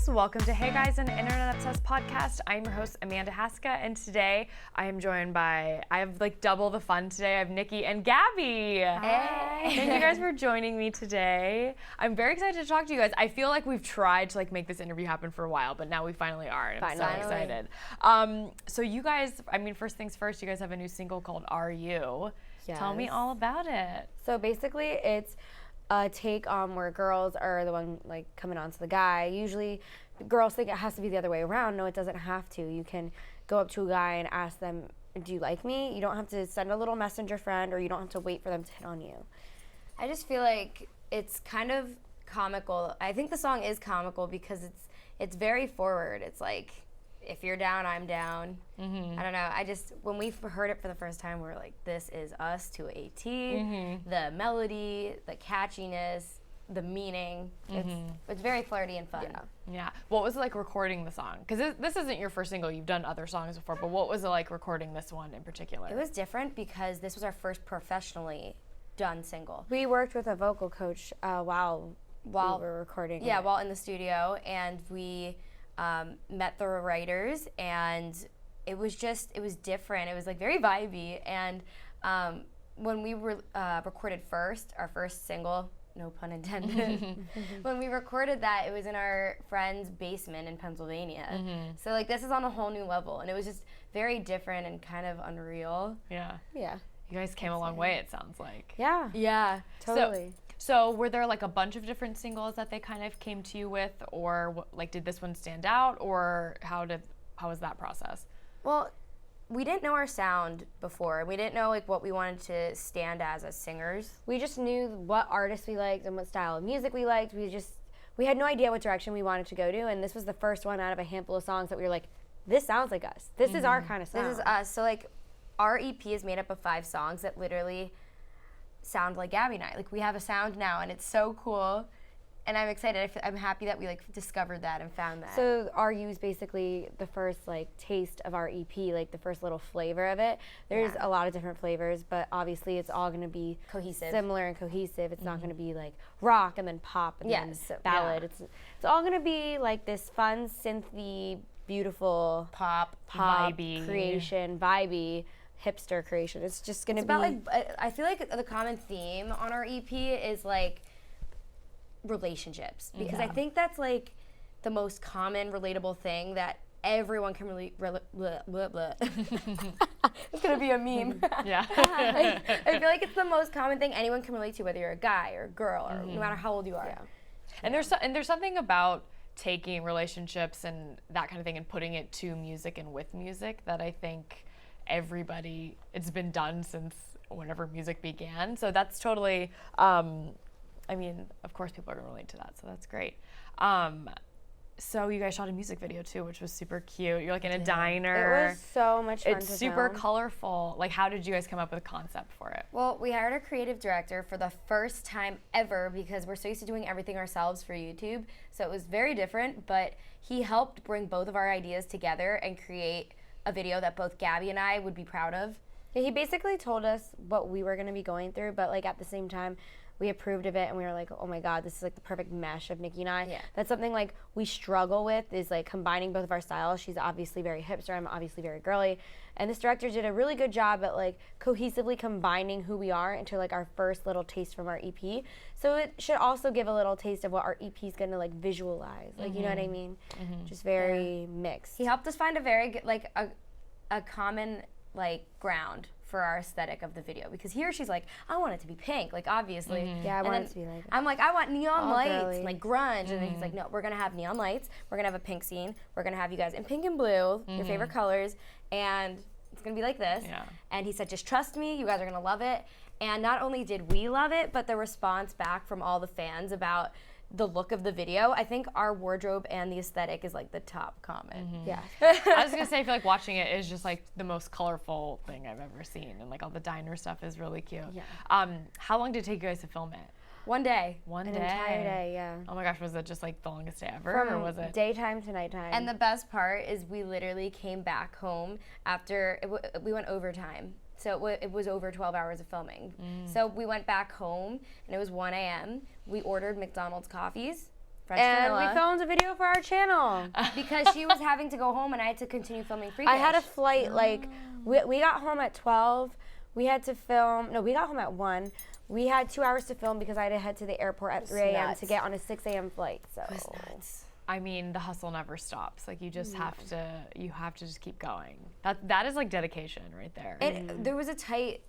guys, welcome to Hey Guys, an Internet Obsessed podcast. I'm your host, Amanda Haska, and today I am joined by, I have like double the fun today. I have Niki and Gabi. Hey. Thank you guys for joining me today. I'm very excited to talk to you guys. I feel like we've tried to like make this interview happen for a while, but now we finally are, and I'm so excited. So you guys, I mean, first things first, you guys have a new single called Are You? Yes. Tell me all about it. So basically it's a take on where girls are the one like coming on to the guy. Usually girls think it has to be the other way around. No, it doesn't have to. You can go up to a guy and ask them, do you like me? You don't have to send a little messenger friend, or you don't have to wait for them to hit on you. I just feel like it's kind of comical. I think the song is comical because it's very forward. It's like, if you're down, I'm down. Mm-hmm. I don't know. When we heard it for the first time, we were like, this is us to a T. Mm-hmm. The melody, the catchiness, the meaning. It's very flirty and fun. Yeah. What was it like recording the song? Because this isn't your first single. You've done other songs before, but what was it like recording this one in particular? It was different because this was our first professionally done single. We worked with a vocal coach while we were recording. Yeah, while in the studio, and we met the writers, and it was different. It was like very vibey, and when we recorded our first single, no pun intended, when we recorded that, it was in our friend's basement in Pennsylvania. So like this is on a whole new level, and it was just very different and kind of unreal. Yeah. You guys came a long way, it sounds like. Yeah, totally. So were there like a bunch of different singles that they kind of came to you with, or like did this one stand out, or how was that process? Well, we didn't know our sound before. We didn't know like what we wanted to stand as singers. We just knew what artists we liked and what style of music we liked. We had no idea what direction we wanted to go to, and this was the first one out of a handful of songs that we were like, this sounds like us. This is our kind of sound. This is us. So like our EP is made up of 5 songs that literally sound like Gabi and I. Like we have a sound now, and it's so cool, and I'm excited. I'm happy that we like discovered that and found that. So Are You is basically the first like taste of our EP, like the first little flavor of it. There's a lot of different flavors, but obviously it's all gonna be cohesive, similar and cohesive. It's not gonna be like rock and then pop and then ballad. It's all gonna be like this fun synthy, beautiful pop vibey creation, vibey hipster creation. It's just gonna be about like, I feel like the common theme on our EP is like relationships, because I think that's like the most common relatable thing that everyone can really it's gonna be a meme. Yeah. I feel like it's the most common thing anyone can relate to, whether you're a guy or a girl or no matter how old you are. And there's something about taking relationships and that kind of thing and putting it to music and with music that I think it's been done since whenever music began. So that's totally, I mean, of course people are gonna relate to that, so that's great. So you guys shot a music video too, which was super cute. You're like in a diner. It was so much fun. It's super colorful. Like, how did you guys come up with a concept for it? Well, we hired a creative director for the first time ever because we're so used to doing everything ourselves for YouTube. So it was very different, but he helped bring both of our ideas together and create a video that both Gabi and I would be proud of. Yeah, he basically told us what we were going to be going through, but like at the same time, we approved of it, and we were like, oh my God, this is like the perfect mesh of Niki and I. Yeah. That's something like we struggle with, is like combining both of our styles. She's obviously very hipster, I'm obviously very girly. And this director did a really good job at like cohesively combining who we are into like our first little taste from our EP. So it should also give a little taste of what our EP is gonna like visualize. Like, you know what I mean? Just very mixed. He helped us find a very good, like a common like ground for our aesthetic of the video, because here she's like, I want it to be pink, like obviously. Yeah, I want it to be like that. I'm like, I want neon lights, girly. like grunge, and then he's like, no, we're gonna have neon lights, we're gonna have a pink scene, we're gonna have you guys in pink and blue, your favorite colors, and it's gonna be like this. And he said, just trust me, you guys are gonna love it. And not only did we love it, but the response back from all the fans about the look of the video, I think our wardrobe and the aesthetic is like the top comment. Yeah. I was gonna say, I feel like watching it is just like the most colorful thing I've ever seen, and like all the diner stuff is really cute. Yeah. How long did it take you guys to film it? One day. An entire day, yeah. Oh my gosh, was it just like the longest day ever, From or was it? daytime to nighttime. And the best part is we literally came back home after, we went overtime. So it was over 12 hours of filming. So we went back home, and it was 1 a.m. We ordered McDonald's coffees, And we filmed a video for our channel. because she was having to go home and I had to continue filming Freakish. I had a flight, like, we got home at 12. We had to film, no, we got home at 1. We had 2 hours to film because I had to head to the airport at 3 a.m. to get on a 6 a.m. flight, so. It was nuts. I mean, the hustle never stops. Like, you just have to just keep going. That is like dedication right there. There was a tight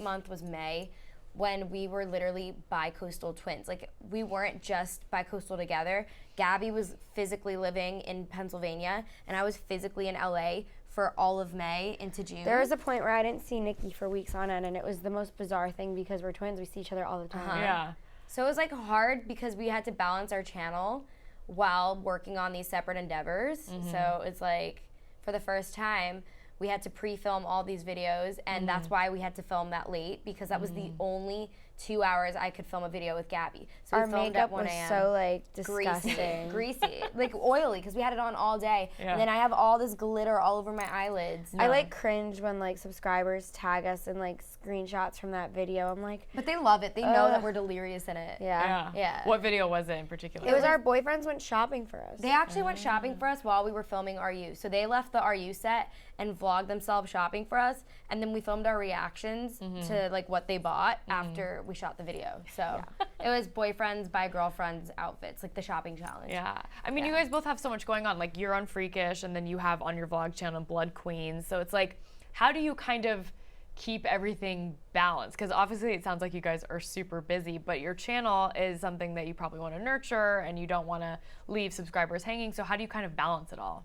month was May, when we were literally Bicoastal Twins. Like, we weren't just Bicoastal together. Gabi was physically living in Pennsylvania, and I was physically in LA for all of May into June. There was a point where I didn't see Niki for weeks on end, and it was the most bizarre thing because we're twins. We see each other all the time. Yeah. So it was like hard because we had to balance our channel while working on these separate endeavors. So it's like, for the first time, we had to pre-film all these videos, and that's why we had to film that late, because that was the only 2 hours I could film a video with Gabi. So Our we filmed makeup at 1 was a.m. so, like, disgusting. greasy, like oily, because we had it on all day. Yeah. And then I have all this glitter all over my eyelids. I, like, cringe when, like, subscribers tag us in, like, screenshots from that video. I'm like, But they love it. They know that we're delirious in it. yeah. What video was it in particular? It was our boyfriends went shopping for us. They actually went shopping for us while we were filming RU. So they left the RU set and vlogged themselves shopping for us, and then we filmed our reactions to like what they bought after we shot the video. So it was boyfriends by girlfriends outfits, like the shopping challenge. Yeah. I mean, you guys both have so much going on. Like, you're on Freakish, and then you have on your vlog channel Blood Queens. So it's like, how do you kind of keep everything balanced? Because obviously it sounds like you guys are super busy, but your channel is something that you probably want to nurture, and you don't want to leave subscribers hanging. So how do you kind of balance it all?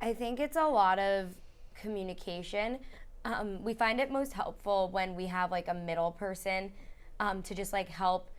I think it's a lot of communication. We find it most helpful when we have like a middle person to just like help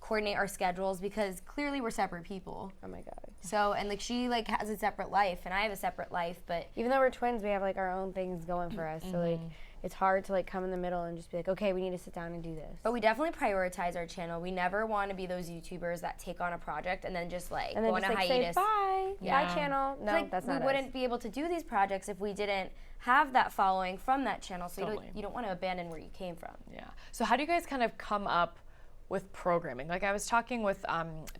coordinate our schedules, because clearly we're separate people. Oh my god. So, and like she like has a separate life and I have a separate life, but Even though we're twins, we have like our own things going for us. So like it's hard to like come in the middle and just be like, okay, we need to sit down and do this. we definitely prioritize our channel. We never want to be those YouTubers that take on a project and then just like And then go on just a like hiatus. say bye, Yeah. bye channel. No, Like, that's we not wouldn't us. be able to do these projects if we didn't have that following from that channel. So Totally. you don't want to abandon where you came from. Yeah. So how do you guys kind of come up with programming? Like, I was talking with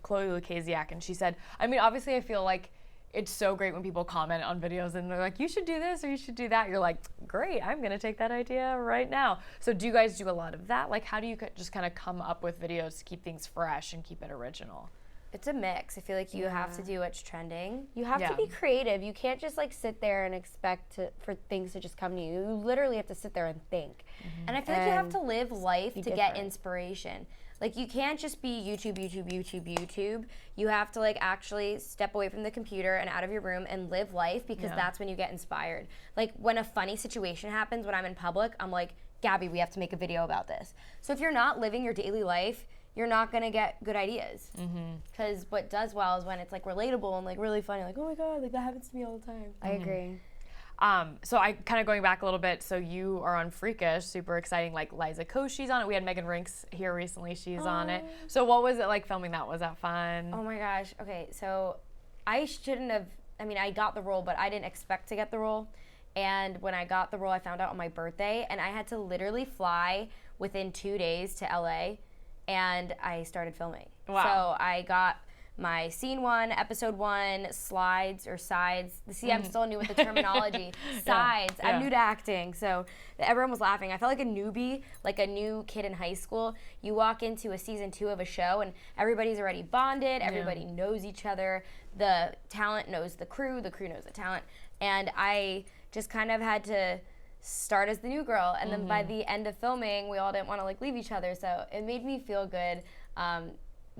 Claudia, and she said, I mean, obviously I feel like it's so great when people comment on videos and they're like, you should do this or you should do that. You're like, great, I'm gonna take that idea right now. So do you guys do a lot of that? Like, how do you just kind of come up with videos to keep things fresh and keep it original? It's a mix. I feel like you have to do what's trending. You have Yeah. to be creative. You can't just like sit there and expect for things to just come to you. You literally have to sit there and think. And I feel like you have And to live life to get different. inspiration. Like, you can't just be YouTube. You have to like actually step away from the computer and out of your room and live life, because that's when you get inspired. Like, when a funny situation happens when I'm in public, I'm like, Gabi, we have to make a video about this. So if you're not living your daily life, you're not gonna get good ideas. Because what does well is when it's like relatable and like really funny, like, oh my god, like that happens to me all the time. I agree. So I kind of going back a little bit. So you are on Freakish, super exciting. Like Liza Koshy's on it. We had Megan Rinks here recently. She's on it. So what was it like filming that? Was that fun? Oh my gosh. Okay, so I shouldn't have. I mean, I got the role, but I didn't expect to get the role. And when I got the role, I found out on my birthday, and I had to literally fly within 2 days to LA, and I started filming. Wow. So I got my scene 1, episode 1, slides or sides. See, I'm still new with the terminology. Sides. Yeah. I'm new to acting, so everyone was laughing. I felt like a newbie, like a new kid in high school. You walk into a season 2 of a show, and everybody's already bonded. Everybody knows each other. The talent knows the crew knows the talent. And I just kind of had to start as the new girl. And then by the end of filming, we all didn't want to like leave each other. So it made me feel good.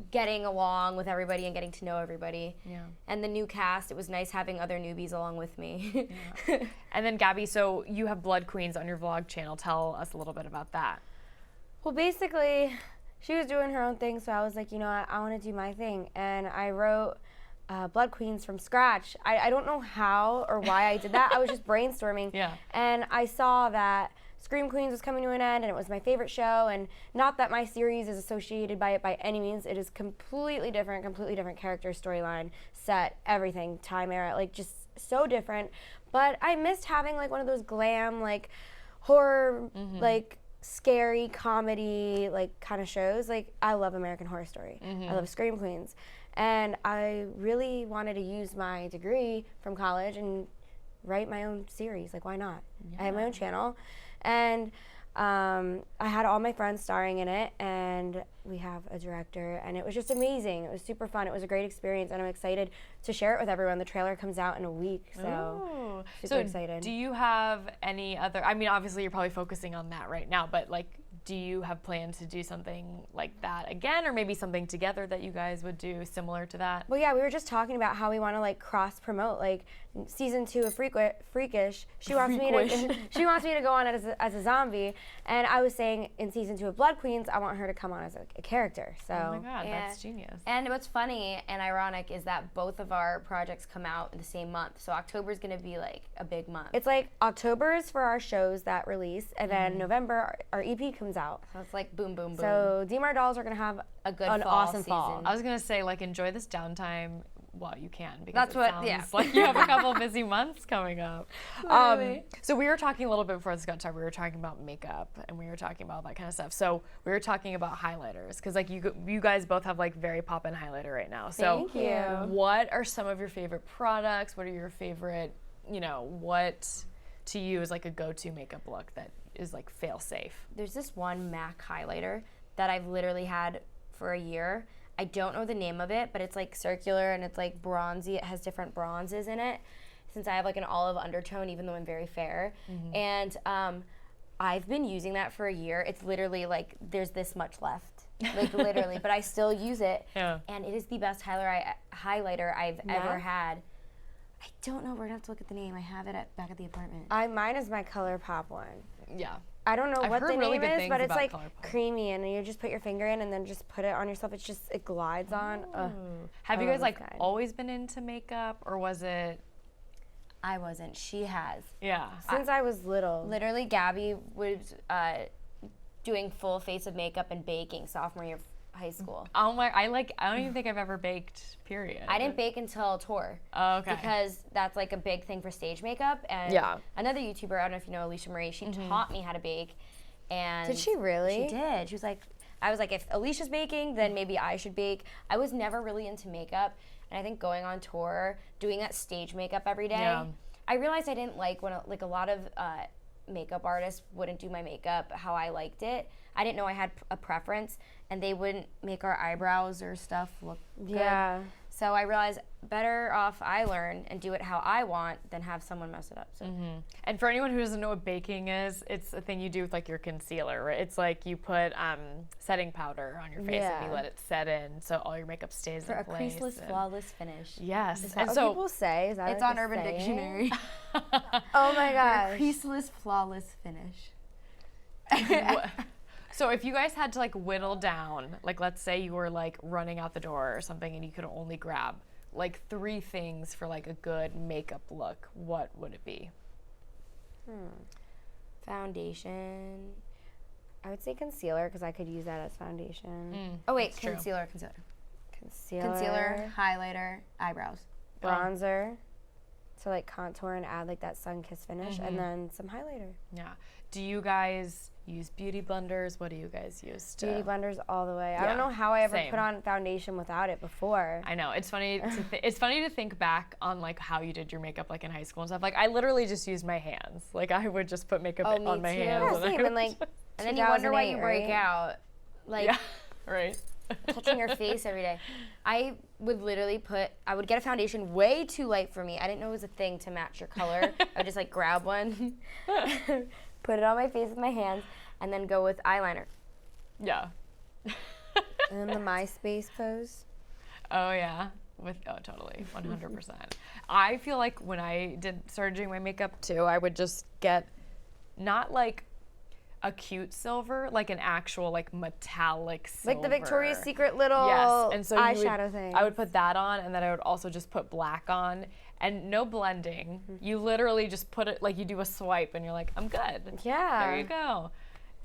Getting along with everybody and getting to know everybody. Yeah. And the new cast, it was nice having other newbies along with me. And then Gabi, so you have Blood Queens on your vlog channel. Tell us a little bit about that. Well, basically, she was doing her own thing, so I was like, you know what, I want to do my thing. And I wrote Blood Queens from scratch. I don't know how or why I did that. I was just brainstorming. Yeah. And I saw that Scream Queens was coming to an end, and it was my favorite show. And not that my series is associated by it by any means. It is completely different character, storyline, set, everything, time era, like just so different. But I missed having like one of those glam, like horror, like scary comedy like kind of shows. Like I love American Horror Story. I love Scream Queens. And I really wanted to use my degree from college and write my own series. Like, why not? I have my own channel. And I had all my friends starring in it, and we have a director, and it was just amazing. It was super fun. It was a great experience, and I'm excited to share it with everyone. The trailer comes out in a week, so super excited. Do you have any other, I mean, obviously you're probably focusing on that right now, but like, do you have plans to do something like that again, or maybe something together that you guys would do similar to that? Well, yeah, we were just talking about how we want to like cross promote, like season 2 of Freakish. She wants me to go on as a zombie, and I was saying in season 2 of Blood Queens, I want her to come on as a character. So. Oh my God, that's genius. And what's funny and ironic is that both of our projects come out in the same month. So October is going to be like a big month. It's like October is for our shows that release, and then November our EP comes out. So it's like boom, boom, boom. So DMAR Dolls are gonna have an awesome season. fall. I was gonna say, like, enjoy this downtime while you can, because That's like you have a couple busy months coming up. So we were talking a little bit before this got started. We were talking about makeup, and we were talking about that kind of stuff. So we were talking about highlighters, because like you guys both have like very pop-in highlighter right now. So Thank you. What are some of your favorite products? What are your favorite, what to you is like a go-to makeup look that is like fail-safe? There's this one MAC highlighter that I've literally had for a year. I don't know the name of it, but it's like circular and it's like bronzy. It has different bronzes in it, since I have like an olive undertone, even though I'm very fair. And I've been using that for a year. It's literally like there's this much left, like literally, but I still use it. Yeah. And it is the best highlighter I've ever had. I don't know. We're gonna have to look at the name. I have it back at the apartment. Mine is my ColourPop one. Yeah. I don't know I've what heard the really name good is, things but it's about like ColourPop. creamy, and you just put your finger in and then just put it on yourself. It glides on. Have I you love guys this like kind. always been into makeup, or was it? I wasn't. She has. Yeah. Since I was little. Literally, Gabi was doing full face of makeup and baking sophomore year of high school. Oh my! I don't even think I've ever baked. Period. I didn't bake until tour. Oh, okay. Because that's like a big thing for stage makeup. And another YouTuber, I don't know if you know Alicia Marie, she taught me how to bake. And Did she really? She did. She was like, I was like, if Alicia's baking, then maybe I should bake. I was never really into makeup. And I think going on tour, doing that stage makeup every day, I realized I didn't like when a lot of makeup artists wouldn't do my makeup how I liked it. I didn't know I had a preference, and they wouldn't make our eyebrows or stuff look good. Yeah. So I realized better off I learn and do it how I want than have someone mess it up. So. And for anyone who doesn't know what baking is, it's a thing you do with like your concealer, right? It's like you put setting powder on your face and you let it set in, so all your makeup stays for in a place. creaseless, flawless finish. Yes. Is that And what so people say? Is that It's like on a Urban saying? Dictionary. Oh my gosh. Creaseless, flawless finish. So if you guys had to like whittle down, like let's say you were like running out the door or something and you could only grab like 3 things for like a good makeup look, what would it be? Foundation. I would say concealer, because I could use that as foundation. Oh wait, That's true. concealer. Concealer, Highlighter, eyebrows. bronzer, to like contour and add like that sun-kissed finish, and then some highlighter. Yeah. Do you guys use beauty blenders? What do you guys use to? Beauty blenders all the way. I Yeah, don't know how I ever same. put on foundation without it before. I know, it's funny it's funny to think back on like how you did your makeup like in high school and stuff. Like I literally just used my hands. Like I would just put makeup me on my too. hands. Yeah, and I same. would And like, And then you wonder why you 2008, break right? out. Like yeah, right. touching your face every day. I would literally I would get a foundation way too light for me. I didn't know it was a thing to match your color. I would just like grab one, put it on my face with my hands, and then go with eyeliner. Yeah. And then the MySpace pose. Oh yeah. Totally, 100%. I feel like when I started doing my makeup too, I would just get not like a cute silver, like an actual like metallic silver. Like the Victoria's Secret little and so eyeshadow thing. I would put that on, and then I would also just put black on, and no blending. You literally just put it, like you do a swipe, and you're like, I'm good. Yeah. There you go.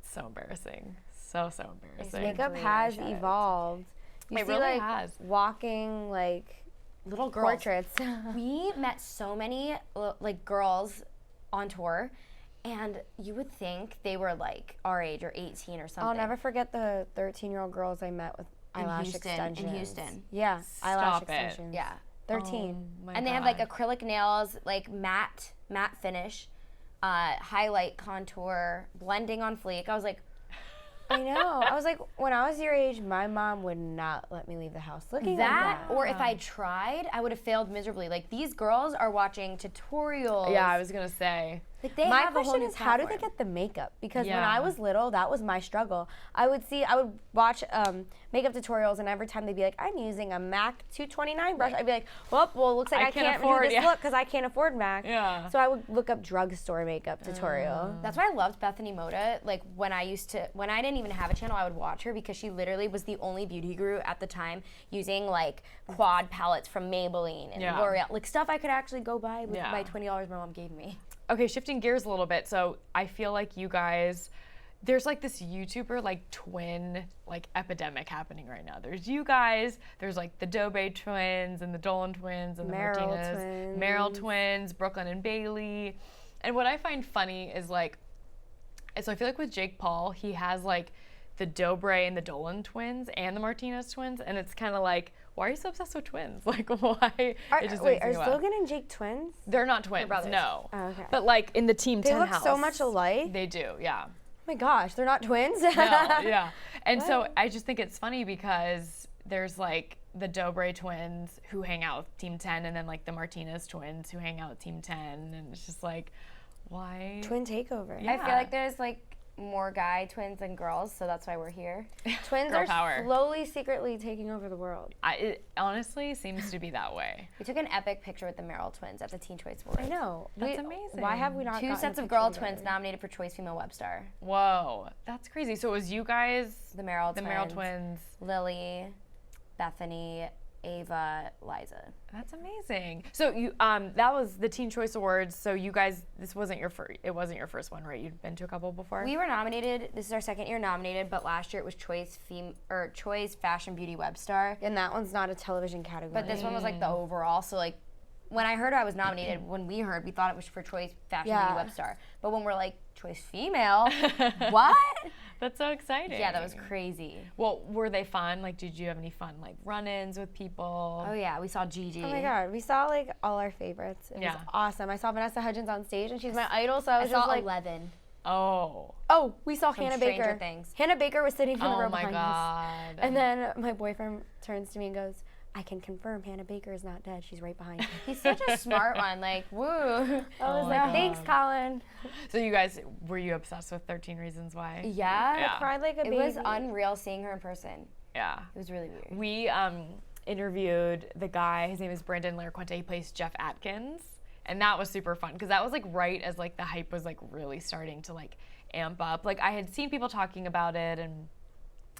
It's so embarrassing. So embarrassing. Makeup has evolved. You It see, really like, has. walking like Little girls. portraits. We met so many like girls on tour, And you would think they were like our age or 18 or something. I'll never forget the 13-year-old girls I met with eyelash extensions. In Houston. Yeah, eyelash Stop it. extensions. Yeah. 13. Oh my And they have like acrylic nails, like matte finish, highlight contour, blending on fleek. I was like, I know. I was like, when I was your age, my mom would not let me leave the house looking like that, that. or if I tried, I would have failed miserably. Like, these girls are watching tutorials. Yeah, I was gonna say. Like, they My have a whole question new is, how do they platform. get the makeup? Because when Yeah. I was little, that was my struggle. I would watch makeup tutorials, and every time they'd be like, I'm using a MAC 229 brush, I'd be like, well, looks like I can't afford- do this yeah. look because I can't afford MAC. Yeah. So I would look up drugstore makeup tutorial. That's why I loved Bethany Moda. Like, when I didn't even have a channel, I would watch her because she literally was the only beauty guru at the time using like quad palettes from Maybelline and Yeah. L'Oreal, like stuff I could actually go buy with Yeah. my $20 my mom gave me. Okay, shifting gears a little bit. So I feel like you guys, there's like this YouTuber like twin like epidemic happening right now. There's you guys, there's like the Dobe twins and the Dolan twins and the Meryl Martinez, twins. Meryl twins, Brooklyn and Bailey. And what I find funny is like, so I feel like with Jake Paul, he has like the Dobre and the Dolan twins and the Martinez twins, and it's kind of like, why are you so obsessed with twins? Like, why? It just Wait, makes are me laugh. Logan and Jake twins? They're not twins, brothers. no. Oh, okay. But like in the Team They 10 look house. so much alike. They do, yeah. Oh my gosh, they're not twins? No, yeah. And so I just think it's funny because there's like the Dobre twins who hang out with Team 10 and then like the Martinez twins who hang out with Team 10, and it's just like, why? Twin takeover. Yeah. I feel like there's like more guy twins than girls, so that's why we're here. Twins Girl are power. slowly, secretly taking over the world. It honestly seems to be that way. We took an epic picture with the Meryl Twins at the Teen Choice Awards. I know. That's amazing. Why have we not Two gotten sets a of picture girl together? twins nominated for Choice Female Web Star. Whoa, that's crazy. So it was you guys, The Meryl the Twins. Meryl twins. Lily, Bethany, Ava, Liza. That's amazing. So you that was the Teen Choice Awards. So you guys, this wasn't your first. It wasn't your first one, right? You'd been to a couple before. We were nominated. This is our second year nominated, but last year it was Choice Fashion Beauty Web Star. And that one's not a television category. But this one was like the overall. So like, when I heard I was nominated, when we heard, we thought it was for Choice Fashion Yeah. Beauty Web Star. But when we're like Choice Female, what? That's so exciting. Yeah, that was crazy. Well, were they fun? Like, did you have any fun like run-ins with people? Oh yeah, we saw Gigi. Oh my god, we saw like all our favorites. It Yeah. was awesome. I saw Vanessa Hudgens on stage, and she's my idol. So I I was saw just like, 11. Oh. oh, we saw Hannah Stranger Baker. Things. Hannah Baker was sitting in the Oh row my behind us. God. And then my boyfriend turns to me and goes, I can confirm Hannah Baker is not dead. She's right behind you. He's such a smart one. Like, woo. I was my like, God. thanks, Colin. So you guys, were you obsessed with 13 Reasons Why? Yeah. Yeah. Cried like a It baby. was unreal seeing her in person. Yeah. It was really weird. We interviewed the guy. His name is Brandon Larracuente. He plays Jeff Atkins, and that was super fun because that was like right as like the hype was like really starting to like amp up. Like I had seen people talking about it, and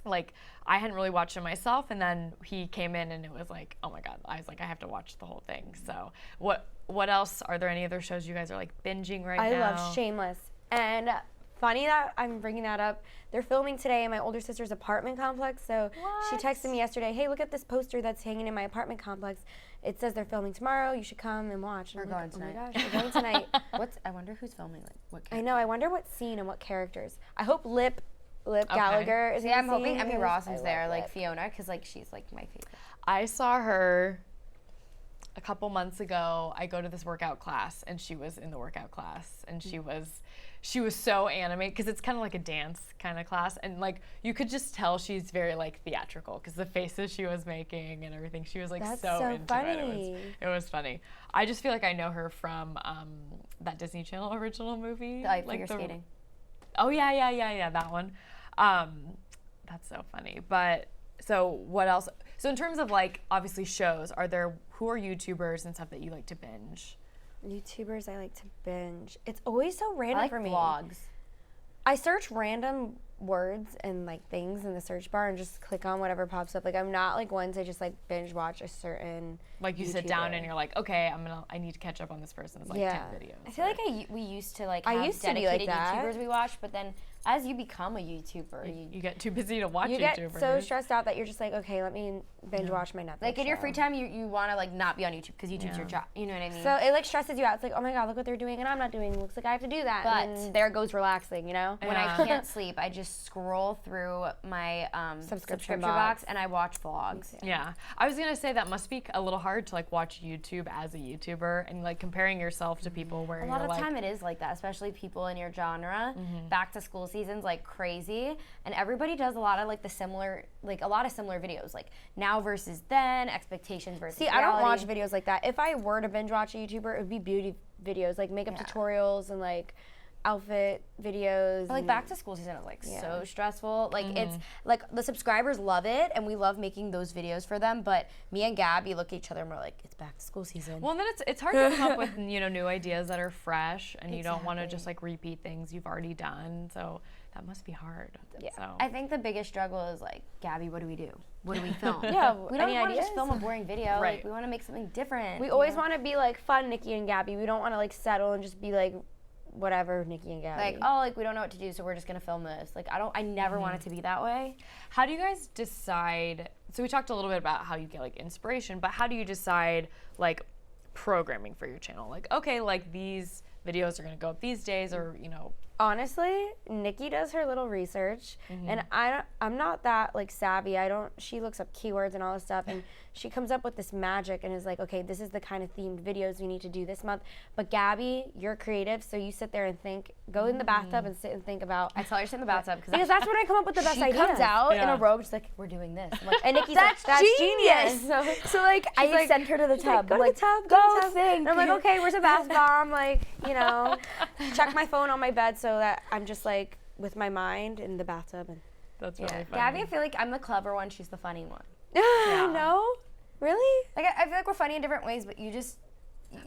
like I hadn't really watched it myself, and then he came in and it was like, oh my god, I was like, I have to watch the whole thing. So what else? Are there any other shows you guys are like binging right I now? love Shameless. And funny that I'm bringing that up. They're filming today in my older sister's apartment complex. So she What? texted me yesterday, hey, look at this poster that's hanging in my apartment complex. It says they're filming tomorrow. You should come and watch. And We're I'm like, going oh my tonight. gosh, we're going tonight. I wonder who's filming, like, what I character? know. I wonder what scene and what characters. I hope Lip Gallagher is See, in the I'm hoping scene, Emmy 'cause Rossum's I there, love like Lip. Fiona, because, like, she's, like, my favorite. I saw her a couple months ago. I go to this workout class, and she was in the workout class, and she was so animated because it's kind of like a dance kind of class, and like you could just tell she's very like theatrical because the faces she was making and everything. She was like That's so so into funny. it. It was funny. I just feel like I know her from that Disney Channel original movie, Like, like figure skating. Oh yeah, that one. That's so funny. But so what else? So in terms of like obviously shows, who are YouTubers and stuff that you like to binge? YouTubers I like to binge. It's always so random I like for me. vlogs. I search random words and like things in the search bar and just click on whatever pops up. Like I'm not like one to just like binge watch a certain Like you sit down and you're like, okay, I need to catch up on this person's like 10 videos. I feel like we used to like have I used to be dedicated like that. YouTubers we watched, but then as you become a YouTuber, you get too busy to watch you YouTubers. get so stressed out that you're just like, okay, let me binge watch my Netflix like in your show. free time, you want to like not be on YouTube because YouTube's your job. You know what I mean? So it like stresses you out. It's like, oh my god, look what they're doing and I'm not doing. Looks like I have to do that. But and then there goes relaxing, you know? when I can't sleep, I just scroll through my subscription box and I watch vlogs. Yeah. I was gonna say that must be a little hard to like watch YouTube as a YouTuber and like comparing yourself to people where A lot of time it is like that, especially people in your genre. Back to school season's like crazy, and everybody does a lot of like similar videos, like now versus then, expectations versus See, I don't watch reality. videos like that. If I were to binge watch a YouTuber, it would be beauty videos, like makeup tutorials and like outfit videos. But, like back to school season is like so stressful. Like it's like the subscribers love it and we love making those videos for them, but me and Gabby look at each other and we're like, it's back to school season. Well, and then it's hard to come up with new ideas that are fresh, and you don't want to just like repeat things you've already done. So that must be hard. Yeah. So. I think the biggest struggle is like, Gabby, what do we do? What do we film? Yeah, we don't any want to just ideas? film a boring video. Right. Like we want to make something different. We always want to be like fun, Niki and Gabi. We don't want to like settle and just be like whatever, Niki and Gabi. like, oh, like we don't know what to do, so we're just gonna film this. Like I never want it to be that way. How do you guys decide? So we talked a little bit about how you get like inspiration, but how do you decide like programming for your channel? Like, okay, like these videos are gonna go up these days, or Honestly, Niki does her little research, and I'm not that like savvy. She looks up keywords and all this stuff, and she comes up with this magic and is like, okay, this is the kind of themed videos we need to do this month. But Gabi, you're creative, so you sit there and think, go in the bathtub and sit and think about. I tell her to sit in the bathtub Because that's when I come up with the best she ideas. comes out in Yeah. a robe, she's like, we're doing this. I'm like, And Niki's That's like, that's genius. So like, I like, send her to the tub. Go I'm like, to the tub, go go to the tub. think. And I'm like, okay, where's a bath bomb? Like, check my phone on my bed so that I'm just like with my mind in the bathtub. And that's really funny. Gabby, I feel like I'm the clever one. She's the funny one. No, really? Like I feel like we're funny in different ways, but you just.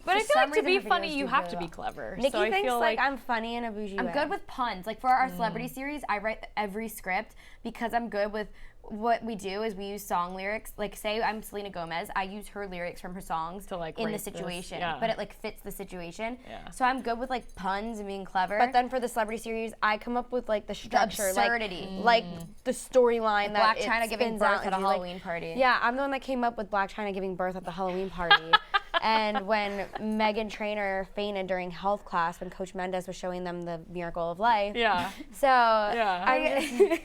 But I for feel some like to reason, be her funny, videos you do have really to be well. clever. Niki so I thinks feel like I'm funny in a bougie way. I'm good with puns. Like for our celebrity series, I write every script because I'm good with what we do is we use song lyrics. Like say I'm Selena Gomez, I use her lyrics from her songs To, like, in the write this, situation, yeah. but it like fits the situation. Yeah. So I'm good with like puns and being clever. But then for the celebrity series, I come up with like the structure, absurdity. like the storyline that Black it China giving spins birth out at a into, like- Halloween party. Yeah, I'm the one that came up with Black China giving birth at the Halloween party. And when Meghan Trainor fainted during health class when Coach Mendes was showing them the miracle of life. Yeah. So I'm just,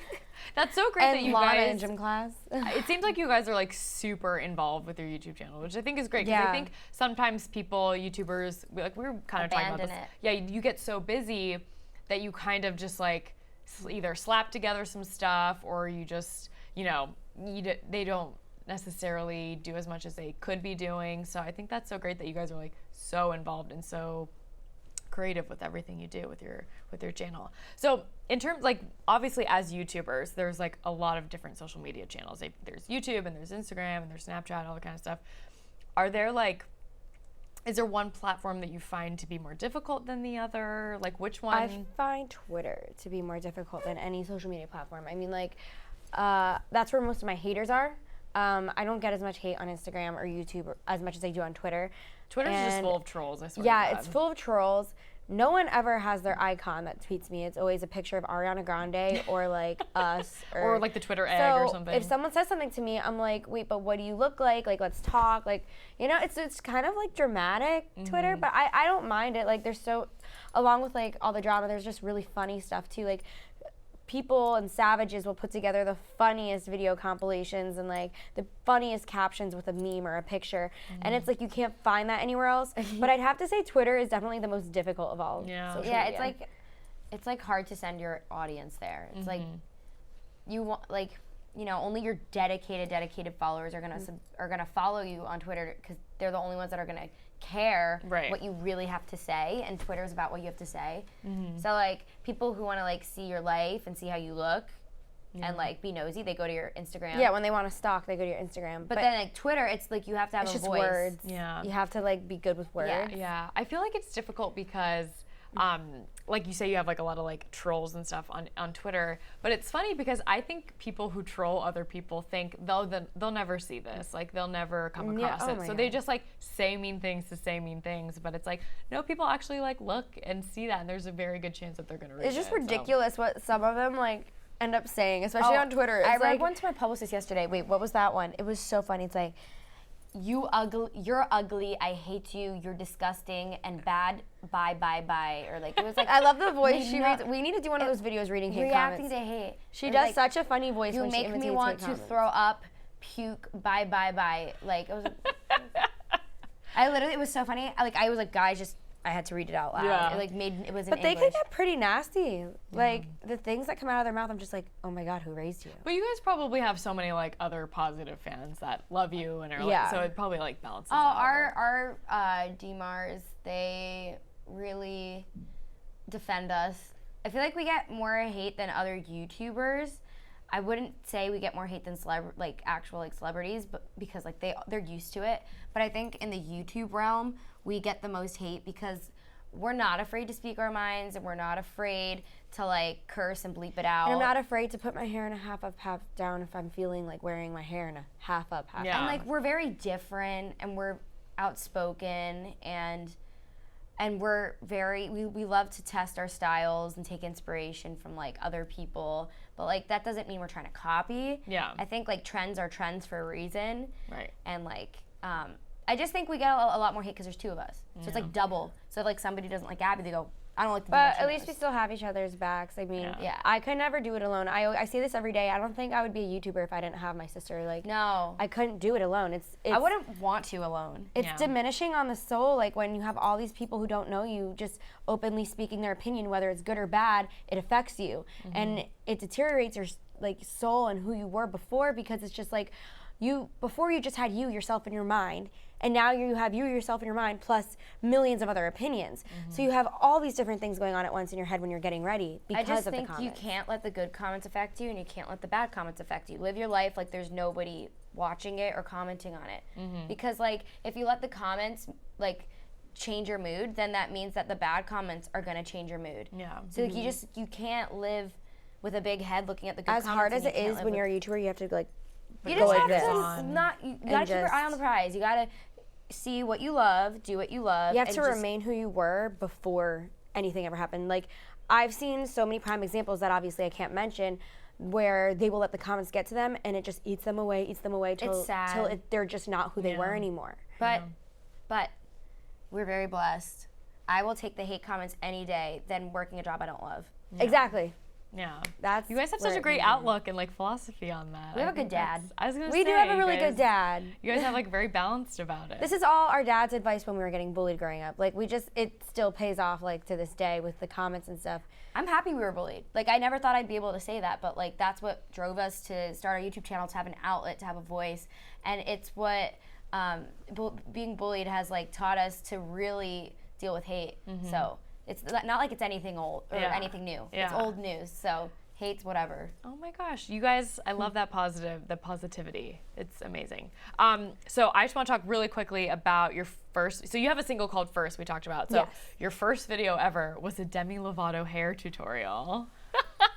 That's so great that and you Lana guys. in gym class. It seems like you guys are like super involved with your YouTube channel, which I think is great. Because Yeah. I think sometimes people, YouTubers, we were kind of talking about this. Abandon it. Yeah, you get so busy that you kind of just like either slap together some stuff or you just, they don't necessarily do as much as they could be doing. So I think that's so great that you guys are like so involved and so creative with everything you do with your channel. So in terms, like, obviously as YouTubers, there's like a lot of different social media channels. There's YouTube and there's Instagram and there's Snapchat, all that kind of stuff. Is there one platform that you find to be more difficult than the other? Like which one? I find Twitter to be more difficult than any social media platform. I mean, like, that's where most of my haters are. I don't get as much hate on Instagram or YouTube as much as I do on Twitter. Twitter's just And full of trolls, I swear. yeah, to God. it's full of trolls. No one ever has their icon that tweets me. It's always a picture of Ariana Grande or like us or like the Twitter egg or so something. if someone says something to me, I'm like, wait, but what do you look like? Like, let's talk. Like, it's kind of like dramatic Twitter, but I don't mind it. Like, along with like all the drama, there's just really funny stuff too. Like, people and savages will put together the funniest video compilations and like the funniest captions with a meme or a picture, and it's like you can't find that anywhere else. But I'd have to say Twitter is definitely the most difficult of all. Yeah. social Yeah, media. it's like hard to send your audience there. It's like you want only your dedicated followers are gonna follow you on Twitter because they're the only ones that are gonna care Right. what you really have to say, and Twitter's about what you have to say. So like people who want to like see your life and see how you look and like be nosy, they go to your Instagram. Yeah, when they want to stalk, they go to your Instagram. But then like Twitter, it's like you have to have it's a just voice. words. Yeah. You have to like be good with words. Yeah. Yeah, I feel like it's difficult because like you say, you have like a lot of like trolls and stuff on Twitter, but it's funny because I think people who troll other people think they'll never see this, like they'll never come across it, so they just like say mean things to say mean things, but it's like no, people actually like look and see that, and there's a very good chance that they're gonna read it. It's just ridiculous what some of them like end up saying, especially on Twitter. It's I read like, one to my publicist yesterday. Wait, what was that one? It was so funny. It's like, you're ugly, I hate you, you're disgusting, and bad, bye. Or like, it was like, I love the voice she reads. We need to do one of those videos reading hate reacting comments. to hate. She Or does like, such a funny voice you when she make imitates me want hate to comments. throw up, puke, bye. Like, it was, it was so funny. I was like, guys, I had to read it out loud. Yeah. It was in But they English. can get pretty nasty. Like, the things that come out of their mouth, I'm just like, oh my God, who raised you? But you guys probably have so many like other positive fans that love you and are like, so it probably like balances out. Our DMARs, they really defend us. I feel like we get more hate than other YouTubers. I wouldn't say we get more hate than actual celebrities, but because like they're used to it. But I think in the YouTube realm, we get the most hate because we're not afraid to speak our minds, and we're not afraid to like curse and bleep it out. And I'm not afraid to put my hair in a half up, half down if I'm feeling like wearing my hair in a half up, half down. And like we're very different, and we're outspoken, and we're very we love to test our styles and take inspiration from like other people, but like that doesn't mean we're trying to copy. I think like trends are trends for a reason, right? And like I just think we get a lot more hate because there's two of us, so it's like double. So if like somebody doesn't like Gabi, they go, I don't like the But at least we still have each other's backs. I mean, I could never do it alone. I say this every day. I don't think I would be a YouTuber if I didn't have my sister. Like, no, I couldn't do it alone. I wouldn't want to alone. It's diminishing on the soul. Like when you have all these people who don't know you just openly speaking their opinion, whether it's good or bad, it affects you, and it deteriorates your like soul and who you were before, because it's just like before you just had yourself in your mind, and now you have yourself in your mind plus millions of other opinions. So you have all these different things going on at once in your head when you're getting ready because of the comments. I just think you can't let the good comments affect you, and you can't let the bad comments affect you. Live your life like there's nobody watching it or commenting on it. Because like if you let the comments like change your mood, then that means that the bad comments are going to change your mood. So like you can't live with a big head looking at the good comments. As hard as it is when you're a YouTuber, you have to like you just have to you gotta keep your eye on the prize. You gotta see what you love, do what you love. You have to remain who you were before anything ever happened. Like, I've seen so many prime examples that obviously I can't mention, where they will let the comments get to them and it just eats them away till they're just not who they were anymore. But we're very blessed. I will take the hate comments any day than working a job I don't love. Exactly. Yeah, that's you guys have such a great outlook and like philosophy on that. We have a good dad. I was gonna say we do have a really good dad. You guys have like very balanced about it. This is all our dad's advice when we were getting bullied growing up. Like it still pays off like to this day with the comments and stuff. I'm happy we were bullied. Like I never thought I'd be able to say that, but like that's what drove us to start our YouTube channel, to have an outlet, to have a voice, and it's what being bullied has like taught us to really deal with hate. So. It's not like it's anything old or anything new. It's old news, so hate's whatever. Oh my gosh, you guys, I love the positivity. It's amazing. So I just want to talk really quickly about your first, so you have a single called First we talked about. So your first video ever was a Demi Lovato hair tutorial.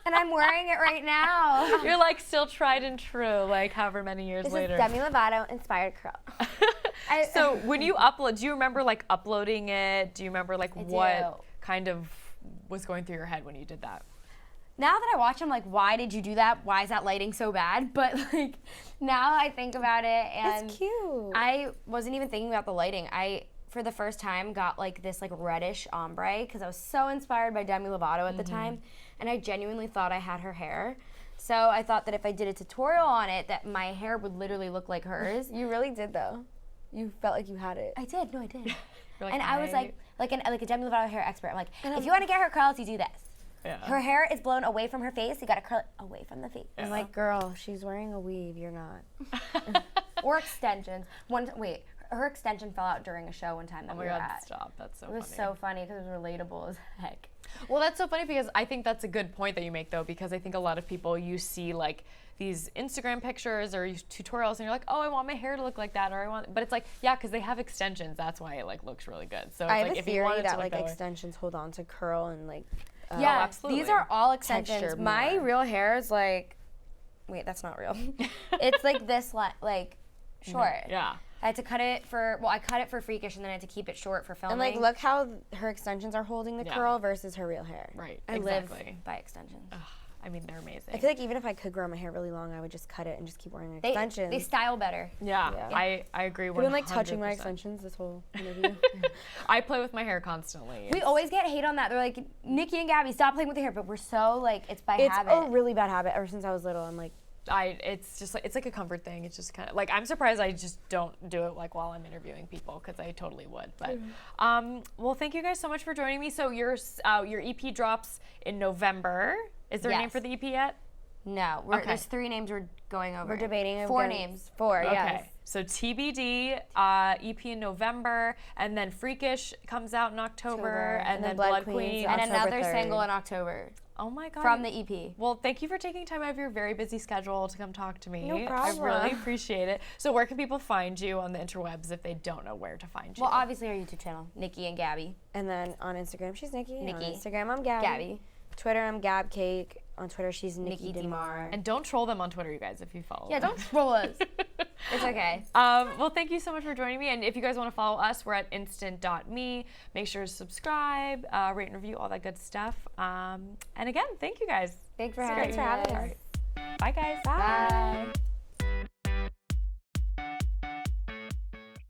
And I'm wearing it right now. You're like still tried and true, like however many years later. This is Demi Lovato inspired curl. So when you upload, do you remember like uploading it? Do you remember like what kind of was going through your head when you did that? Now that I watch, I'm like, why did you do that? Why is that lighting so bad? But like now I think about it, and it's cute. I wasn't even thinking about the lighting. I for the first time got like this like reddish ombre because I was so inspired by Demi Lovato at the time, and I genuinely thought I had her hair. So I thought that if I did a tutorial on it, that my hair would literally look like hers. You really did though. You felt like you had it. I did. No, I did. Like, and I was like a Demi Lovato hair expert. I'm like, if you want to get her curls, you do this. Yeah. Her hair is blown away from her face. You got to curl it away from the face. I'm like, girl, she's wearing a weave. You're not. Or extensions. Her extension fell out during a show one time that we were at. Stop. That's so funny. It was so funny because it was relatable as heck. Well, that's so funny because I think that's a good point that you make, though, because I think a lot of people, you see like these Instagram pictures or tutorials and you're like, oh, I want my hair to look like that, or I want, but it's like, yeah, because they have extensions. That's why it like looks really good. So it's I have like a if you theory wanted that to like go extensions hold on to curl and like. Yeah, absolutely. these are all extensions. Texture My more. real hair is like, wait, that's not real. It's like this, like short. Yeah. I had to cut it for, well, I cut it for Freakish and then I had to keep it short for filming. And like, look how her extensions are holding the Yeah. curl versus her real hair. Right. I exactly. live by extensions. I mean, they're amazing. I feel like even if I could grow my hair really long, I would just cut it and just keep wearing They extensions. style better. yeah, Yeah. I agree. I've been like 100%. touching my extensions this whole interview. I play with my hair constantly. We always get hate on that. They're like, Niki and Gabi, stop playing with your hair. But we're so like, it's by It's habit. a really bad habit. Ever since I was little, I'm like, It's just like, it's like a comfort thing. It's just kind of like, I'm surprised I just don't do it like while I'm interviewing people, because I totally would. But well, thank you guys so much for joining me. So your EP drops in November. Is there a name Yes. for the EP yet? No, Okay. there's 3 names we're going over. we're debating. 4 names. 4, Okay. yes. So TBD, EP in November, and then Freakish comes out in October, and then Blood Queen. And October another 3rd. single in October Oh my God. from the E EP. Well, thank you for taking time out of your very busy schedule to come talk to me. No problem. I really appreciate it. So where can people find you on the interwebs if they don't know where to find you? Well, obviously our YouTube channel, Niki and Gabi. And then on Instagram, she's Niki. On Niki. Instagram, I'm Gabi. Gabi. Twitter, I'm Gab Cake. On Twitter, she's Niki Niki Demar. And don't troll them on Twitter, you guys, if you follow Yeah, them. don't troll us. It's okay. Well, thank you so much for joining me. And if you guys want to follow us, we're at instant.me. Make sure to subscribe, rate and review, all that good stuff. And again, thank you guys. Thanks for It's having great. us. having us. All right. Bye, guys. Bye.